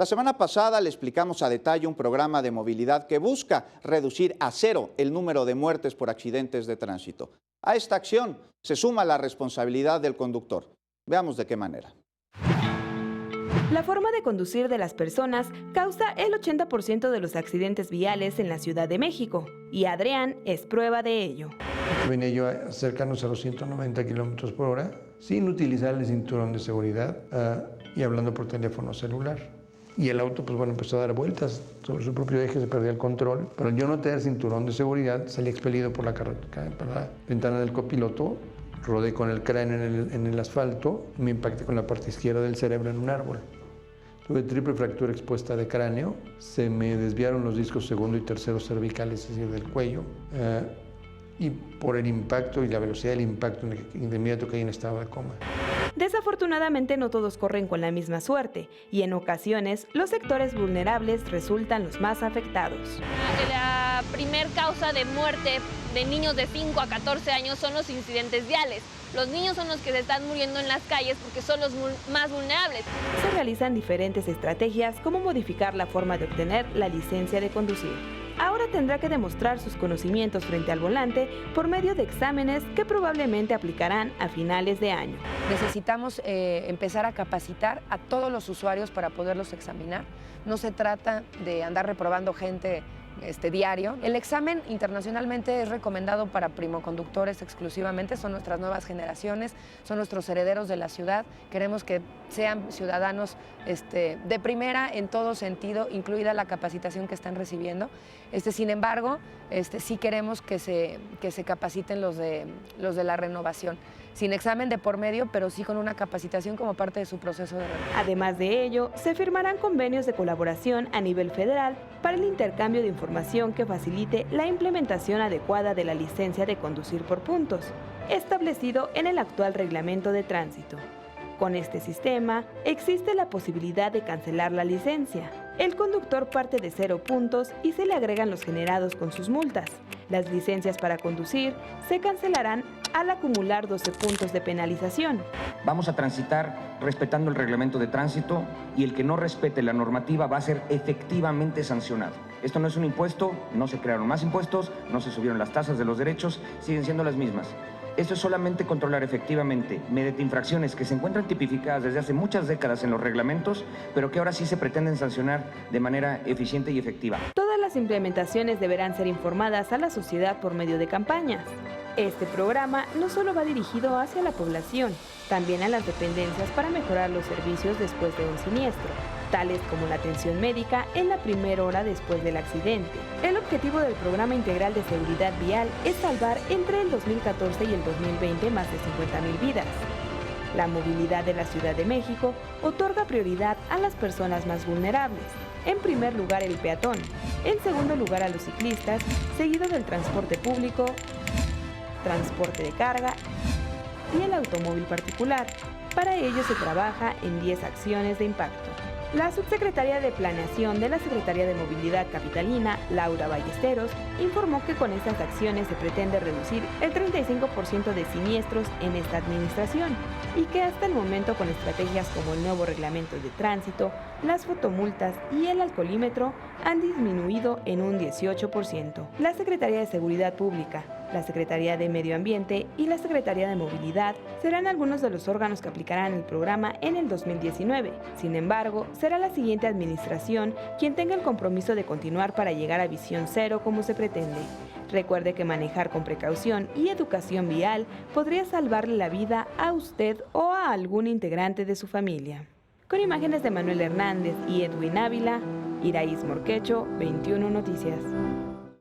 La semana pasada le explicamos a detalle un programa de movilidad que busca reducir a cero el número de muertes por accidentes de tránsito. A esta acción se suma la responsabilidad del conductor. Veamos de qué manera. La forma de conducir de las personas causa el 80% de los accidentes viales en la Ciudad de México, y Adrián es prueba de ello. Venía yo acercándose a los 190 kilómetros por hora, sin utilizar el cinturón de seguridad y hablando por teléfono celular. Y el auto, pues bueno, empezó a dar vueltas sobre su propio eje, se perdía el control. Pero yo no tener cinturón de seguridad, salí expelido por la ventana del copiloto, rodé con el cráneo en el asfalto y me impacté con la parte izquierda del cerebro en un árbol. Tuve triple fractura expuesta de cráneo, se me desviaron los discos segundo y tercero cervicales, es decir, del cuello. Y por el impacto y la velocidad del impacto, de inmediato caí en estado de coma. Desafortunadamente no todos corren con la misma suerte y en ocasiones los sectores vulnerables resultan los más afectados. La primer causa de muerte de niños de 5 a 14 años son los incidentes viales. Los niños son los que se están muriendo en las calles porque son los más vulnerables. Se realizan diferentes estrategias como modificar la forma de obtener la licencia de conducir. Ahora tendrá que demostrar sus conocimientos frente al volante por medio de exámenes que probablemente aplicarán a finales de año. Necesitamos empezar a capacitar a todos los usuarios para poderlos examinar. No se trata de andar reprobando gente diario. El examen internacionalmente es recomendado para primoconductores exclusivamente, son nuestras nuevas generaciones, son nuestros herederos de la ciudad. Queremos que sean ciudadanos de primera en todo sentido, incluida la capacitación que están recibiendo. Sin embargo, sí queremos que se capaciten los de la renovación, sin examen de por medio, pero sí con una capacitación como parte de su proceso de renovación. Además de ello, se firmarán convenios de colaboración a nivel federal para el intercambio de información que facilite la implementación adecuada de la licencia de conducir por puntos, establecido en el actual reglamento de tránsito. Con este sistema, existe la posibilidad de cancelar la licencia. El conductor parte de 0 puntos y se le agregan los generados con sus multas. Las licencias para conducir se cancelarán al acumular 12 puntos de penalización. Vamos a transitar respetando el reglamento de tránsito y el que no respete la normativa va a ser efectivamente sancionado. Esto no es un impuesto, no se crearon más impuestos, no se subieron las tasas de los derechos, siguen siendo las mismas. Esto es solamente controlar efectivamente mediante infracciones que se encuentran tipificadas desde hace muchas décadas en los reglamentos, pero que ahora sí se pretenden sancionar de manera eficiente y efectiva. Todas las implementaciones deberán ser informadas a la sociedad por medio de campañas. Este programa no solo va dirigido hacia la población, también a las dependencias para mejorar los servicios después de un siniestro, tales como la atención médica en la primera hora después del accidente. El objetivo del Programa Integral de Seguridad Vial es salvar entre el 2014 y el 2020 más de 50,000 vidas. La movilidad de la Ciudad de México otorga prioridad a las personas más vulnerables. En primer lugar el peatón, en segundo lugar a los ciclistas, seguido del transporte público, transporte de carga y el automóvil particular. Para ello se trabaja en 10 acciones de impacto. La subsecretaria de Planeación de la Secretaría de Movilidad Capitalina, Laura Ballesteros, informó que con estas acciones se pretende reducir el 35% de siniestros en esta administración y que hasta el momento con estrategias como el nuevo reglamento de tránsito, las fotomultas y el alcoholímetro han disminuido en un 18%. La Secretaría de Seguridad Pública, la Secretaría de Medio Ambiente y la Secretaría de Movilidad serán algunos de los órganos que aplicarán el programa en el 2019. Sin embargo, será la siguiente administración quien tenga el compromiso de continuar para llegar a visión cero como se pretende. Recuerde que manejar con precaución y educación vial podría salvarle la vida a usted o a algún integrante de su familia. Con imágenes de Manuel Hernández y Edwin Ávila, Iraís Morquecho, 21 Noticias.